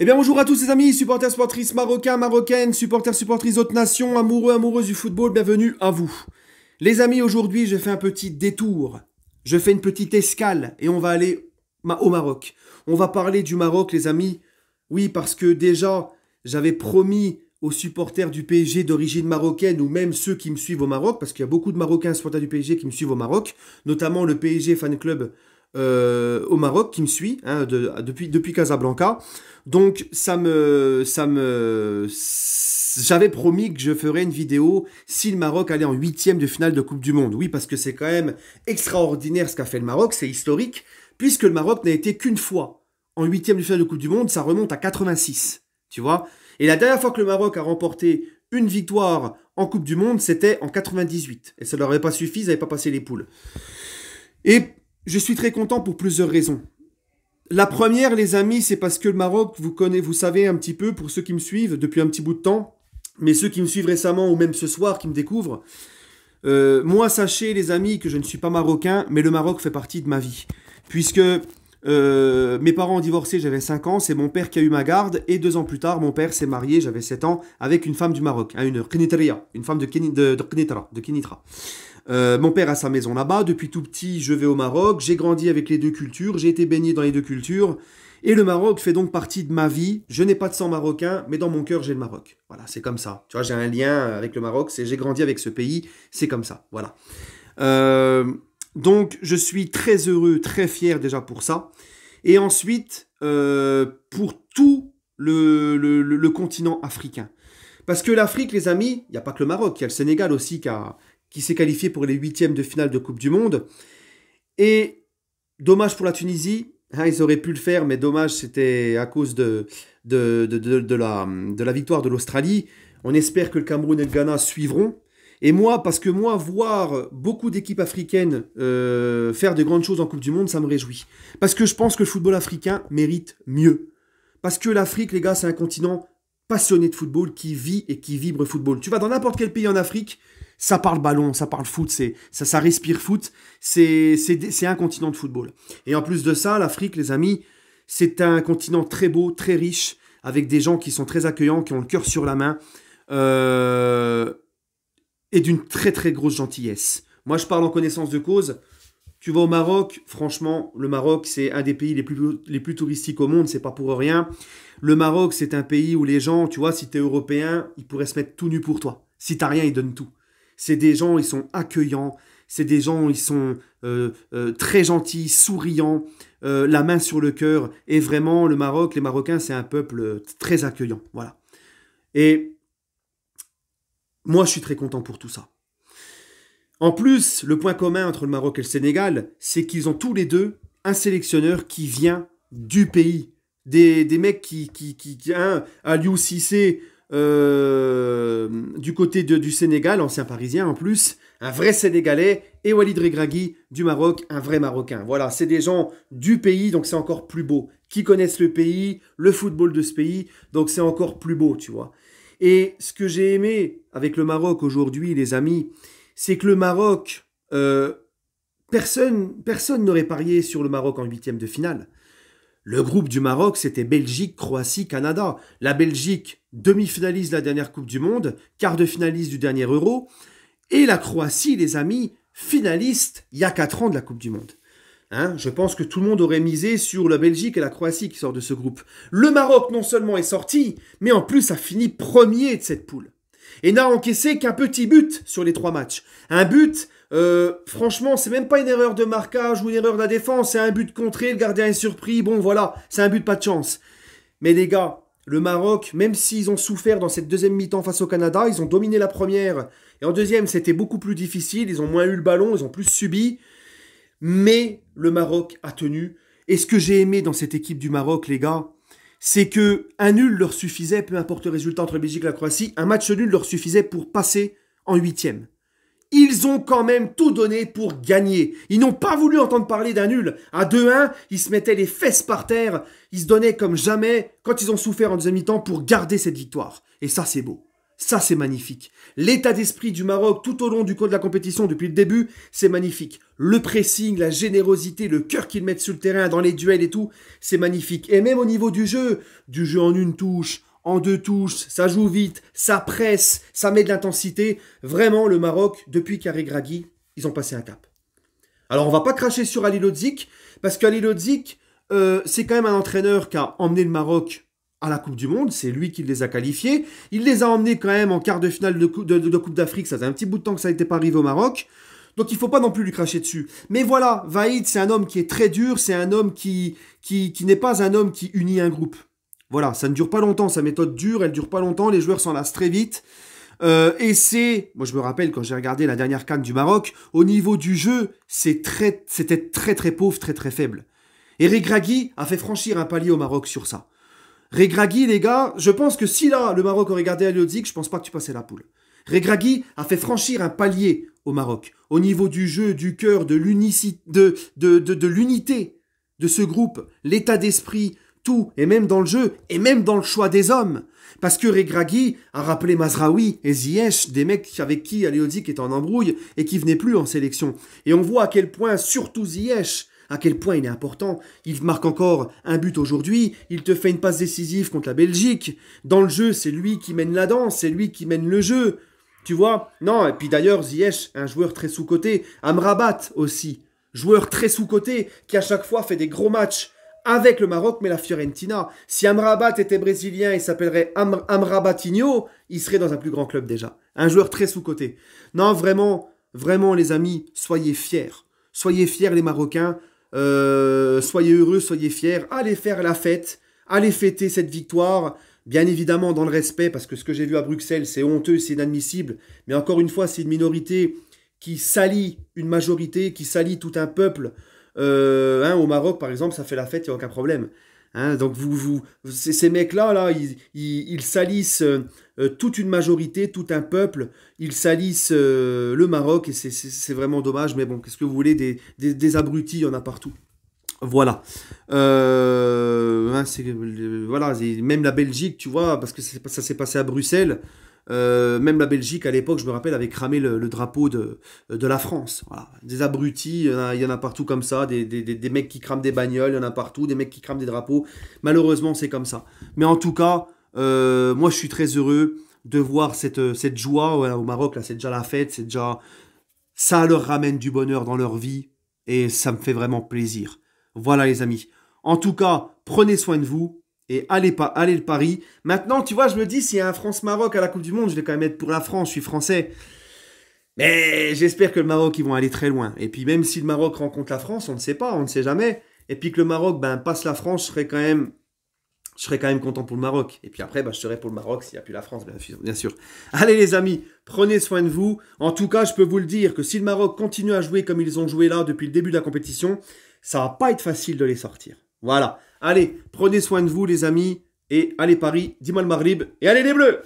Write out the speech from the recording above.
Eh bien bonjour à tous les amis, supporters, supportrices marocains, marocaines, supporters, supportrices d'autres nations, amoureux, amoureuses du football, bienvenue à vous. Les amis, aujourd'hui je fais un petit détour, je fais une petite escale et on va aller au Maroc. On va parler du Maroc les amis, oui parce que déjà j'avais promis aux supporters du PSG d'origine marocaine ou même ceux qui me suivent au Maroc, parce qu'il y a beaucoup de Marocains supporters du PSG qui me suivent au Maroc, notamment le PSG Fan Club au Maroc qui me suit depuis Casablanca. Donc j'avais promis que je ferais une vidéo si le Maroc allait en huitième de finale de Coupe du Monde. Oui, parce que c'est quand même extraordinaire ce qu'a fait le Maroc, c'est historique, puisque le Maroc n'a été qu'une fois en huitième de finale de Coupe du Monde, ça remonte à 86, tu vois. Et la dernière fois que le Maroc a remporté une victoire en Coupe du Monde, c'était en 98. Et ça ne leur avait pas suffi, ils n'avaient pas passé les poules. Et je suis très content pour plusieurs raisons. La première, les amis, c'est parce que le Maroc, vous savez un petit peu, pour ceux qui me suivent depuis un petit bout de temps, mais ceux qui me suivent récemment ou même ce soir, qui me découvrent, moi, sachez, les amis, que je ne suis pas marocain, mais le Maroc fait partie de ma vie. Puisque mes parents ont divorcé, j'avais 5 ans, c'est mon père qui a eu ma garde, et 2 ans plus tard, mon père s'est marié, j'avais 7 ans, avec une femme du Maroc, une Kenitria, une femme de Kenitra. Mon père a sa maison là-bas, depuis tout petit je vais au Maroc, j'ai grandi avec les deux cultures, j'ai été baigné dans les deux cultures, et le Maroc fait donc partie de ma vie. Je n'ai pas de sang marocain, mais dans mon cœur j'ai le Maroc. Voilà, c'est comme ça. Tu vois, j'ai un lien avec le Maroc, j'ai grandi avec ce pays, c'est comme ça, voilà. Donc je suis très heureux, très fier déjà pour ça, et ensuite pour tout le continent africain. Parce que l'Afrique, les amis, il n'y a pas que le Maroc, il y a le Sénégal aussi qui s'est qualifié pour les huitièmes de finale de Coupe du Monde. Et dommage pour la Tunisie, hein, ils auraient pu le faire, mais dommage, c'était à cause de la victoire de l'Australie. On espère que le Cameroun et le Ghana suivront. Et moi, parce que moi, voir beaucoup d'équipes africaines faire de grandes choses en Coupe du Monde, ça me réjouit. Parce que je pense que le football africain mérite mieux. Parce que l'Afrique, les gars, c'est un continent passionné de football, qui vit et qui vibre football. Tu vas dans n'importe quel pays en Afrique, ça parle ballon, ça parle foot, ça respire foot, c'est un continent de football. Et en plus de ça, l'Afrique, les amis, c'est un continent très beau, très riche, avec des gens qui sont très accueillants, qui ont le cœur sur la main, et d'une très très grosse gentillesse. Moi, je parle en connaissance de cause. Tu vas au Maroc, franchement, le Maroc, c'est un des pays les plus touristiques au monde, c'est pas pour rien. Le Maroc, c'est un pays où les gens, tu vois, si t'es européen, ils pourraient se mettre tout nus pour toi. Si t'as rien, ils donnent tout. C'est des gens, ils sont accueillants, c'est des gens, ils sont très gentils, souriants, la main sur le cœur. Et vraiment, le Maroc, les Marocains, c'est un peuple très accueillant. Voilà. Et moi, je suis très content pour tout ça. En plus, le point commun entre le Maroc et le Sénégal, c'est qu'ils ont tous les deux un sélectionneur qui vient du pays. Des mecs Aliou Cissé du côté du Sénégal, ancien parisien en plus, un vrai Sénégalais, et Walid Regragui du Maroc, un vrai Marocain. Voilà, c'est des gens du pays, donc c'est encore plus beau. Qui connaissent le pays, le football de ce pays, donc c'est encore plus beau, tu vois. Et ce que j'ai aimé avec le Maroc aujourd'hui, les amis, c'est que le Maroc, personne n'aurait parié sur le Maroc en huitième de finale. Le groupe du Maroc, c'était Belgique, Croatie, Canada. La Belgique, demi-finaliste de la dernière Coupe du Monde, quart de finaliste du dernier Euro. Et la Croatie, les amis, finaliste il y a 4 ans de la Coupe du Monde. Hein, je pense que tout le monde aurait misé sur la Belgique et la Croatie qui sortent de ce groupe. Le Maroc, non seulement est sorti, mais en plus a fini premier de cette poule. Et n'a encaissé qu'un petit but sur les 3 matchs. Un but, franchement, c'est même pas une erreur de marquage ou une erreur de la défense, c'est un but contré, le gardien est surpris, bon voilà, c'est un but pas de chance. Mais les gars, le Maroc, même s'ils ont souffert dans cette deuxième mi-temps face au Canada, ils ont dominé la première, et en deuxième, c'était beaucoup plus difficile, ils ont moins eu le ballon, ils ont plus subi, mais le Maroc a tenu. Et ce que j'ai aimé dans cette équipe du Maroc, les gars, c'est qu'un nul leur suffisait, peu importe le résultat entre la Belgique et la Croatie, un match nul leur suffisait pour passer en huitième. Ils ont quand même tout donné pour gagner. Ils n'ont pas voulu entendre parler d'un nul. À 2-1, ils se mettaient les fesses par terre, ils se donnaient comme jamais quand ils ont souffert en deuxième mi-temps pour garder cette victoire. Et ça, c'est beau. Ça, c'est magnifique. L'état d'esprit du Maroc tout au long du cours de la compétition, depuis le début, c'est magnifique. Le pressing, la générosité, le cœur qu'ils mettent sur le terrain, dans les duels et tout, c'est magnifique. Et même au niveau du jeu en une touche, en deux touches, ça joue vite, ça presse, ça met de l'intensité. Vraiment, le Maroc, depuis qu'Ari Regragui, ils ont passé un cap. Alors, on va pas cracher sur Ali Lodzik, parce qu'Ali Lodzik, c'est quand même un entraîneur qui a emmené le Maroc à la Coupe du Monde, c'est lui qui les a qualifiés. Il les a emmenés quand même en quart de finale de Coupe d'Afrique, ça faisait un petit bout de temps que ça n'était pas arrivé au Maroc. Donc il ne faut pas non plus lui cracher dessus. Mais voilà, Vahid, c'est un homme qui est très dur, c'est un homme qui n'est pas un homme qui unit un groupe. Voilà, ça ne dure pas longtemps, sa méthode dure, elle ne dure pas longtemps, les joueurs s'en lassent très vite. Moi je me rappelle quand j'ai regardé la dernière CAN du Maroc, au niveau du jeu, c'était très très pauvre, très très faible. Et Regragui a fait franchir un palier au Maroc sur ça. Regragui, les gars, je pense que si là, le Maroc aurait gardé Ali Lodzik, je pense pas que tu passais la poule. Regragui a fait franchir un palier au Maroc, au niveau du jeu, du cœur, de l'unité de ce groupe, l'état d'esprit, tout, et même dans le jeu, et même dans le choix des hommes. Parce que Regragui a rappelé Mazraoui et Ziyech, des mecs avec qui Ali Lodzik était en embrouille et qui venaient plus en sélection. Et on voit à quel point, surtout Ziyech, à quel point il est important. Il marque encore un but aujourd'hui, il te fait une passe décisive contre la Belgique. Dans le jeu, c'est lui qui mène la danse, c'est lui qui mène le jeu. Tu vois? Non, et puis d'ailleurs, Ziyech, un joueur très sous-coté. Amrabat aussi, joueur très sous-coté, qui à chaque fois fait des gros matchs avec le Maroc, mais la Fiorentina. Si Amrabat était brésilien, il s'appellerait Amrabatinho, il serait dans un plus grand club déjà. Un joueur très sous-coté. Non, vraiment, vraiment les amis, soyez fiers. Soyez fiers les Marocains. Soyez heureux, soyez fiers, allez faire la fête, allez fêter cette victoire, bien évidemment dans le respect, parce que ce que j'ai vu à Bruxelles, c'est honteux, c'est inadmissible, mais encore une fois, c'est une minorité qui salit une majorité, qui salit tout un peuple. Au Maroc, par exemple, ça fait la fête, il n'y a aucun problème. Donc ces mecs-là, ils salissent toute une majorité, tout un peuple, ils salissent le Maroc, et c'est vraiment dommage, mais bon, qu'est-ce que vous voulez, des abrutis, il y en a partout. Voilà. Voilà, même la Belgique, tu vois, parce que ça s'est passé à Bruxelles, même la Belgique, à l'époque, je me rappelle, avait cramé le drapeau de la France. Voilà. Des abrutis, il y en a partout comme ça, des mecs qui crament des bagnoles, il y en a partout, des mecs qui crament des drapeaux. Malheureusement, c'est comme ça. Mais en tout cas, moi, je suis très heureux de voir cette joie au Maroc. Là, c'est déjà la fête, c'est déjà... Ça leur ramène du bonheur dans leur vie et ça me fait vraiment plaisir. Voilà, les amis. En tout cas, prenez soin de vous. Et allez le pari. Maintenant, tu vois, je me dis, s'il y a un France-Maroc à la Coupe du Monde, je vais quand même être pour la France, je suis français. Mais j'espère que le Maroc, ils vont aller très loin. Et puis même si le Maroc rencontre la France, on ne sait pas, on ne sait jamais. Et puis que le Maroc passe la France, je serais quand même content pour le Maroc. Et puis après, je serais pour le Maroc s'il n'y a plus la France, bien sûr. Allez les amis, prenez soin de vous. En tout cas, je peux vous le dire que si le Maroc continue à jouer comme ils ont joué là depuis le début de la compétition, ça va pas être facile de les sortir. Voilà. Allez, prenez soin de vous les amis, et allez Paris, dis-moi le Maghrib, et allez les Bleus!